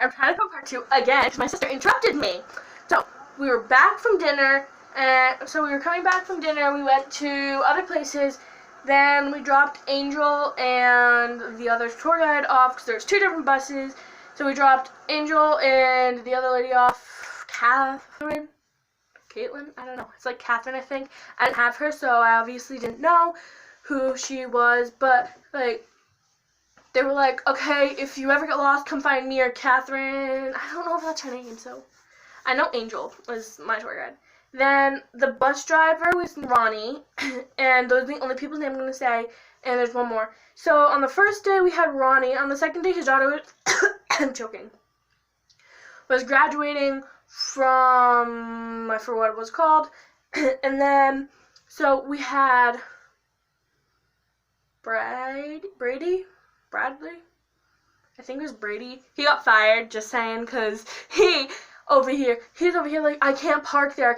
I'm trying to film part 2 again because my sister interrupted me. So, we were back from dinner, and so we were coming back from dinner, we went to other places, then we dropped Angel and the other tour guide off because there's 2 different buses. So we dropped Angel and the other lady off, Caitlin, I don't know, it's like Catherine, I think. I didn't have her, so I obviously didn't know who she was, but, like, they were like, okay, if you ever get lost, come find me or Catherine. I don't know if that's her name, so I know Angel was my tour guide. Then the bus driver was Ronnie, and those are the only people's names I'm going to say, and there's one more. So on the first day we had Ronnie. On the second day his daughter was, I'm choking, was graduating from, I forgot what it was called, and then, so we had Bradley, I think it was Brady. He got fired, just saying, because he's over here like, I can't park there.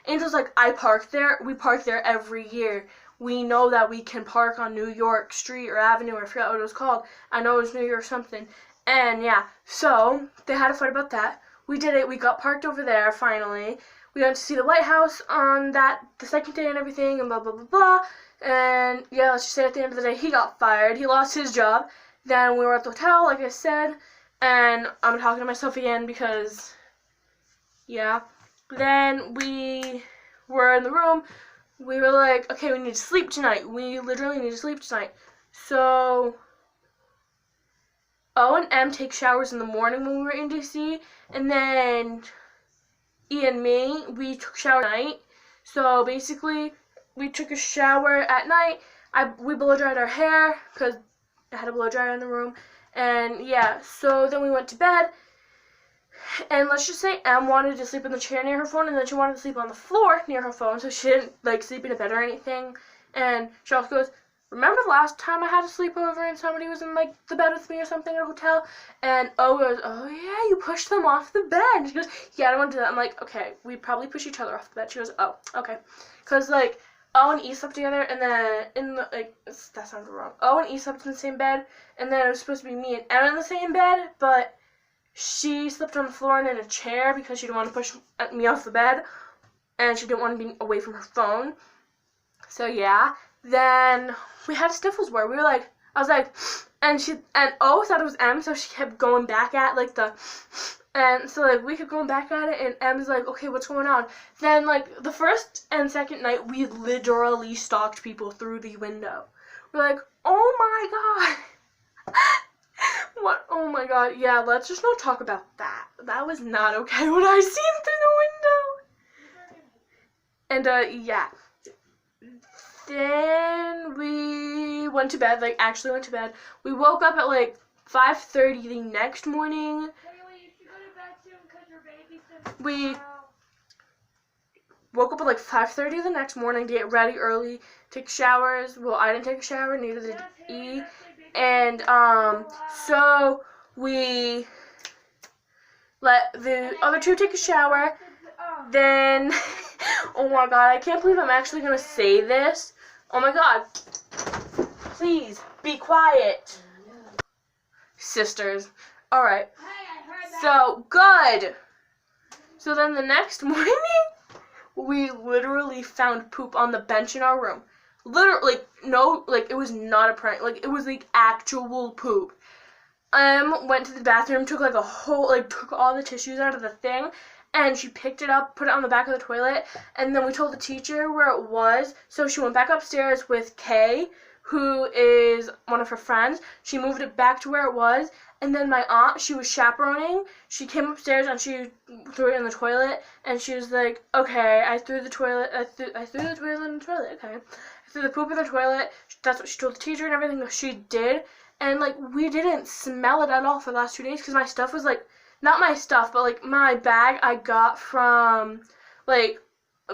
Angel's like, I park there. We park there every year. We know that we can park on New York Street or Avenue, or I forgot what it was called. I know it was New York something. And yeah, so they had a fight about that. We did it. We got parked over there, finally. We went to see the White House on the second day and everything, and blah, blah, blah, blah. And yeah, let's just say at the end of the day, he got fired. He lost his job. Then we were at the hotel, like I said, and I'm talking to myself again because, yeah. Then we were in the room. We were like, okay, we need to sleep tonight. We literally need to sleep tonight. So O and M take showers in the morning when we were in D.C., and then E and me, we took shower at night. So basically, we took a shower at night. We blow dried our hair because I had a blow dryer in the room, and yeah. So then we went to bed, and let's just say M wanted to sleep in the chair near her phone, and then she wanted to sleep on the floor near her phone, so she didn't like sleep in a bed or anything. And she also goes, remember the last time I had a sleepover and somebody was in like the bed with me or something at a hotel? And O goes, oh yeah, you pushed them off the bed. And she goes, yeah, I don't want to do that. I'm like, okay, we probably push each other off the bed. She goes, oh, okay, because like O and E slept together, and then that sounded wrong. O and E slept in the same bed, and then it was supposed to be me and M in the same bed, but she slept on the floor and in a chair because she didn't want to push me off the bed, and she didn't want to be away from her phone. So yeah, then we had sniffles where we were like, I was like, and O thought it was M, so she kept going back at like and so like we kept going back at it, and M's like, okay, what's going on? Then like the first and second night, we literally stalked people through the window. We're like, oh my god. What? Oh my god. Yeah, let's just not talk about that. That was not okay what I seen through the window. And yeah. Then we went to bed, like actually went to bed. We woke up at like 5:30 the next morning. We woke up at like 5:30 the next morning to get ready early, take showers. Well, I didn't take a shower, neither did E. And so we let the other 2 take a shower. Then, oh my god, I can't believe I'm actually gonna say this. Oh my god. Please be quiet. Sisters. Alright. So, good. So then the next morning, we literally found poop on the bench in our room. Literally, no, like, it was not a prank. Like, it was, like, actual poop. Went to the bathroom, took, like, took all the tissues out of the thing, and she picked it up, put it on the back of the toilet, and then we told the teacher where it was, so she went back upstairs with Kay, who is one of her friends. She moved it back to where it was, and then my aunt, she was chaperoning. She came upstairs and she threw it in the toilet, and she was like, okay, I threw the toilet in the toilet, okay. I threw the poop in the toilet. That's what she told the teacher and everything that she did, and, like, we didn't smell it at all for the last 2 days, because my stuff was, like, not my stuff, but, like, my bag I got from, like,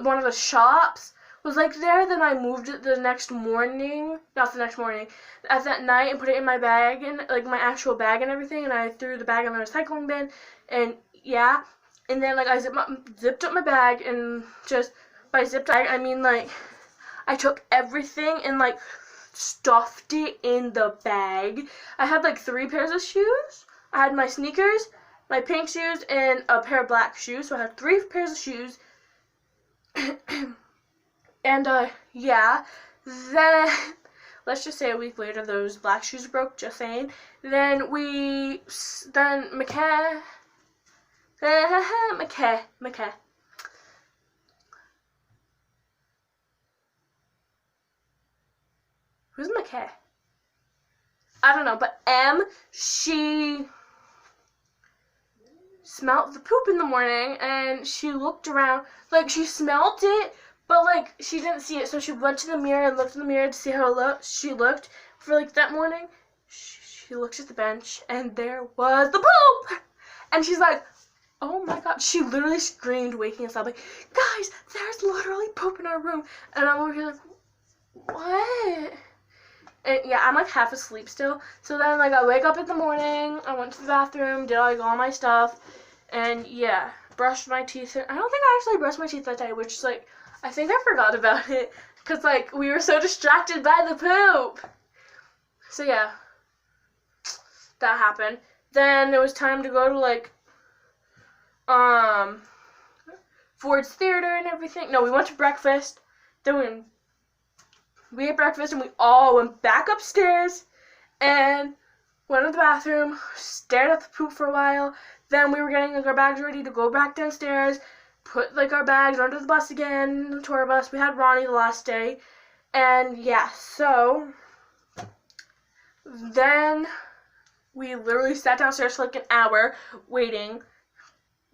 one of the shops was, like, there. Then I moved it the next morning, not the next morning, at that night, and put it in my bag, and, like, my actual bag and everything, and I threw the bag in the recycling bin, and, yeah, and then, like, I zipped up my bag, and just, by zipped bag, I mean, like, I took everything and, like, stuffed it in the bag. I had, like, 3 pairs of shoes. I had my sneakers, my pink shoes, and a pair of black shoes. So I had 3 pairs of shoes. And, yeah. Then, let's just say a week later, those black shoes broke, just saying. Then McKay. Who's McKay? I don't know, but she smelled the poop in the morning, and she looked around, like, she smelled it, but, like, she didn't see it, so she went to the mirror and looked in the mirror to see how she looked for, like, that morning. She looked at the bench, and there was the poop! And she's like, oh my god, she literally screamed, waking us up, like, guys, there's literally poop in our room. And I'm over here like, what? And yeah, I'm like half asleep still. So then, like, I wake up in the morning, I went to the bathroom, did like all my stuff, and yeah, brushed my teeth. I don't think I actually brushed my teeth that day, which is like, I think I forgot about it, because like, we were so distracted by the poop. So yeah, that happened. Then it was time to go to like, Ford's Theater and everything. No, we went to breakfast. Then we ate breakfast and we all went back upstairs and went to the bathroom, stared at the poop for a while. Then we were getting like our bags ready to go back downstairs, put like our bags under the bus again, the tour bus. We had Ronnie the last day. And yeah, so then we literally sat downstairs for like an hour waiting.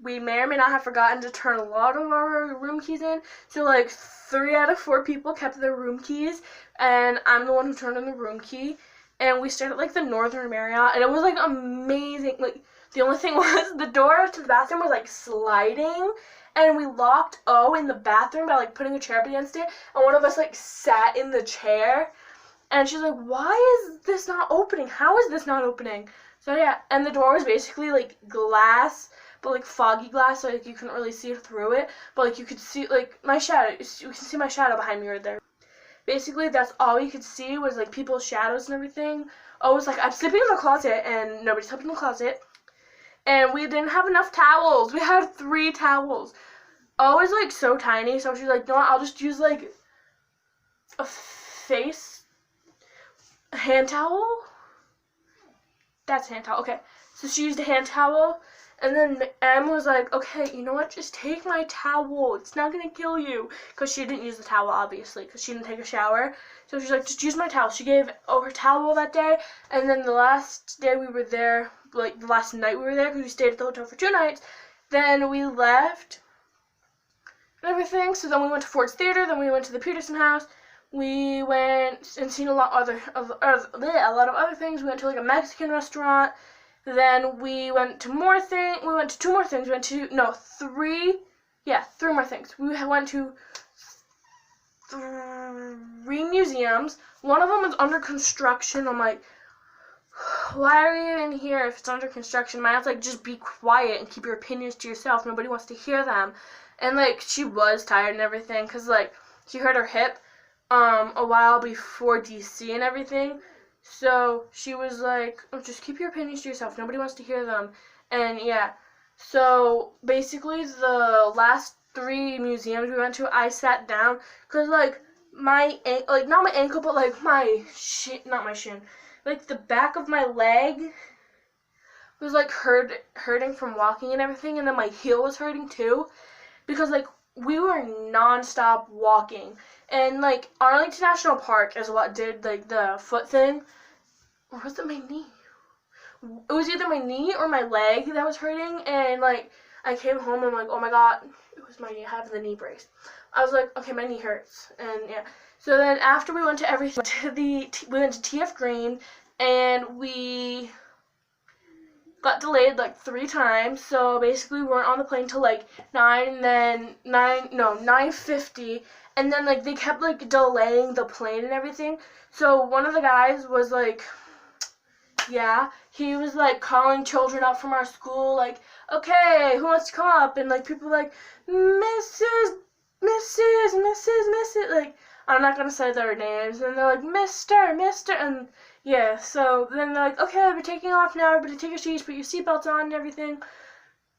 We may or may not have forgotten to turn a lot of our room keys in. So, like, 3 out of 4 people kept their room keys. And I'm the one who turned in the room key. And we stayed at, like, the Northern Marriott. And it was, like, amazing. Like, the only thing was the door to the bathroom was, like, sliding. And we locked O in the bathroom by, like, putting a chair up against it. And one of us, like, sat in the chair. And she's like, why is this not opening? How is this not opening? So, yeah. And the door was basically, like, glass, but like foggy glass, so like you couldn't really see through it, but like you could see like my shadow. You can see my shadow behind me right there. Basically, that's all you could see was like people's shadows and everything. Oh, it's like I'm sleeping in the closet and nobody slept in the closet, and we didn't have enough towels. We had 3 towels. Oh, is like so tiny, so she's like, you know what? I'll just use like a hand towel. That's a hand towel. Okay, so she used a hand towel. And then Em was like, okay, you know what, just take my towel, it's not going to kill you. Because she didn't use the towel, obviously, because she didn't take a shower. So she's like, just use my towel. She gave her towel that day, and then the last day we were there, like the last night we were there, because we stayed at the hotel for 2 nights, then we left and everything. So then we went to Ford's Theater, then we went to the Peterson house. We went and seen a lot of other things. We went to like a Mexican restaurant. Then we went to 2 more things. We went to 3 more things. We went to 3 museums. One of them is under construction. I'm like, why are you in here if it's under construction? My aunt's like, just be quiet and keep your opinions to yourself. Nobody wants to hear them. And like, she was tired and everything, because like, she hurt her hip a while before D.C. and everything. So she was like, oh, just keep your opinions to yourself. Nobody wants to hear them. And yeah, so basically the last 3 museums we went to, I sat down because like not my ankle, but like not my shin, like the back of my leg was like hurting from walking and everything, and then my heel was hurting too, because like we were non-stop walking. And like Arlington National Park is what did like the foot thing. Or was it my knee? It was either my knee or my leg that was hurting. And like I came home and I'm like, oh my god, it was my knee. I have the knee brace. I was like, okay, my knee hurts. And yeah. So then after we went to everything, we went to TF Green, and we got delayed like 3 times. So basically we weren't on the plane till like 9:50. And then, like, they kept, like, delaying the plane and everything. So one of the guys was, like, yeah, he was, like, calling children up from our school, like, okay, who wants to come up? And, like, people were like, Mrs., like, I'm not gonna say their names, and they're like, Mister, and yeah, so then they're like, okay, we're taking off now, everybody take your seats, put your seatbelts on and everything,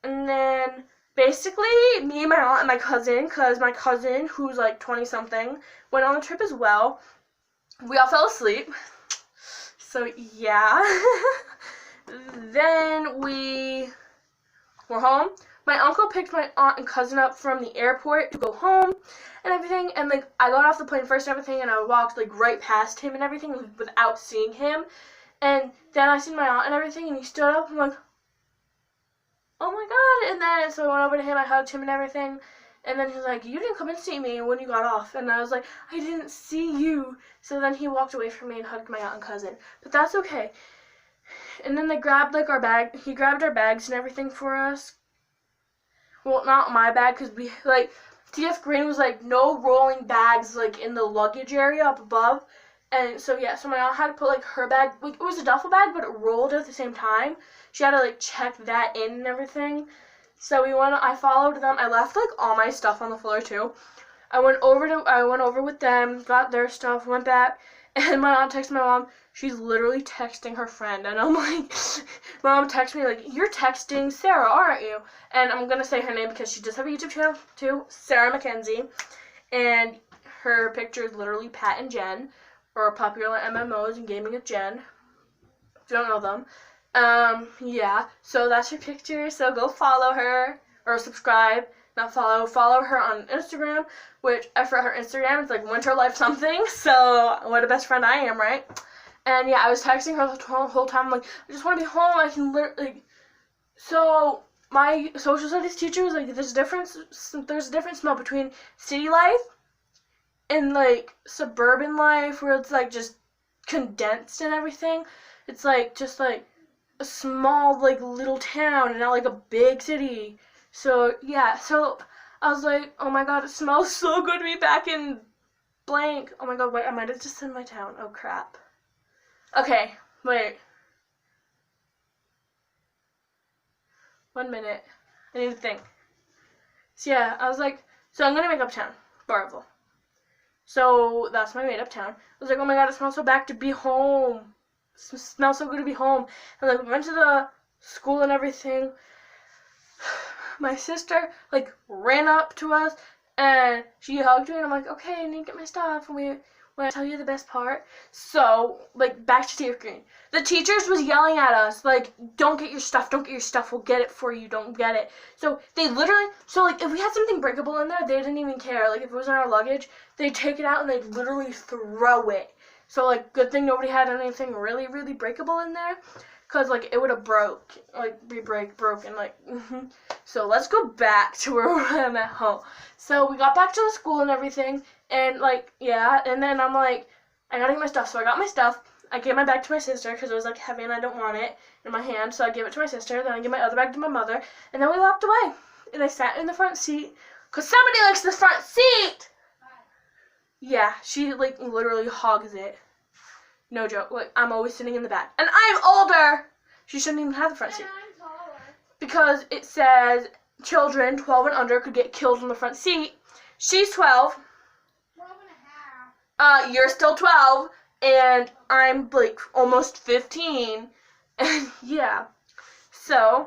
and then basically, me, my aunt, and my cousin, because my cousin, who's like 20-something, went on the trip as well. We all fell asleep, so yeah. Then we were home. My uncle picked my aunt and cousin up from the airport to go home and everything, and like I got off the plane first and everything, and I walked like right past him and everything without seeing him, and then I seen my aunt and everything, and he stood up. I'm like, oh my god. And then so I went over to him, I hugged him and everything, and then he's like, you didn't come and see me when you got off. And I was like, I didn't see you. So then he walked away from me and hugged my aunt and cousin, but that's okay. And then they grabbed like our bag, he grabbed our bags and everything for us. Well, not my bag, because we, like, TF Green was, like, no rolling bags, like, in the luggage area up above. And so, yeah, so my aunt had to put, like, her bag, like, it was a duffel bag, but it rolled at the same time. She had to, like, check that in and everything. So I followed them. I left, like, all my stuff on the floor, too. I went over with them, got their stuff, went back, and my aunt texted my mom. She's literally texting her friend, and I'm like, my mom texted me, like, you're texting Sarah, aren't you? And I'm going to say her name because she does have a YouTube channel, too, Sarah Mackenzie, and her picture is literally Pat and Jen, or popular MMOs and gaming with Jen, if you don't know them. Yeah, so that's her picture, so go follow her, or subscribe, not follow her on Instagram, which I forgot her Instagram, it's like Winter Life something, so what a best friend I am, right? And yeah, I was texting her the whole time, I'm like, I just want to be home, I can literally, like, so my social studies teacher was like, there's a different smell between city life and, like, suburban life, where it's, like, just condensed and everything. It's, like, just, like, a small, like, little town and not, like, a big city. So, yeah, so I was like, oh my god, it smells so good to be back in blank. Oh my god, wait, I might have just said my town. Oh, crap. Okay, wait. 1 minute. I need to think. So yeah, I was like, so I'm gonna make up town, Barville. So that's my made up town. I was like, oh my god, it smells so back to be home. It smells so good to be home. And like we went to the school and everything. My sister like ran up to us and she hugged me, and I'm like, okay, I need to get my stuff. And when I tell you the best part, so, like, back to TF Green. The teachers was yelling at us, like, don't get your stuff, we'll get it for you, don't get it. So, they literally, so, like, if we had something breakable in there, they didn't even care. Like, if it was in our luggage, they'd take it out and they'd literally throw it. So, like, good thing nobody had anything really, really breakable in there, because, like, it would have broken, like, So, let's go back to where I'm at home. So, we got back to the school and everything, and, like, yeah, and then I'm like, I gotta get my stuff. So I got my stuff. I gave my bag to my sister because it was, like, heavy and I don't want it in my hand. So I gave it to my sister. Then I gave my other bag to my mother. And then we walked away. And I sat in the front seat because somebody likes the front seat. Yeah, she, like, literally hogs it. No joke. Like, I'm always sitting in the back. And I'm older. She shouldn't even have the front seat. I'm taller. Because it says children 12 and under could get killed in the front seat. She's 12. 12 and a half. You're still 12, and I'm, like, almost 15, and, yeah, so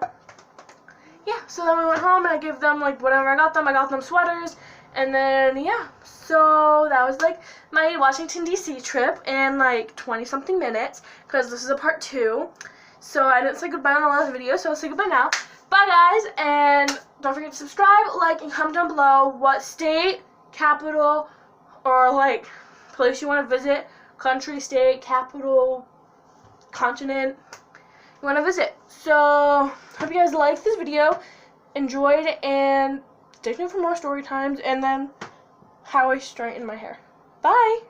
then we went home, and I gave them, like, whatever I got them sweaters, and then, yeah, so that was, like, my Washington D.C. trip in, like, 20-something minutes, because this is a part 2, so I didn't say goodbye on the last video, so I'll say goodbye now. Bye, guys, and don't forget to subscribe, like, and comment down below what state, capital, or, like, place you want to visit, country, state, capital, continent you want to visit. So, hope you guys liked this video, enjoyed, and stay tuned for more story times, and then how I straighten my hair. Bye!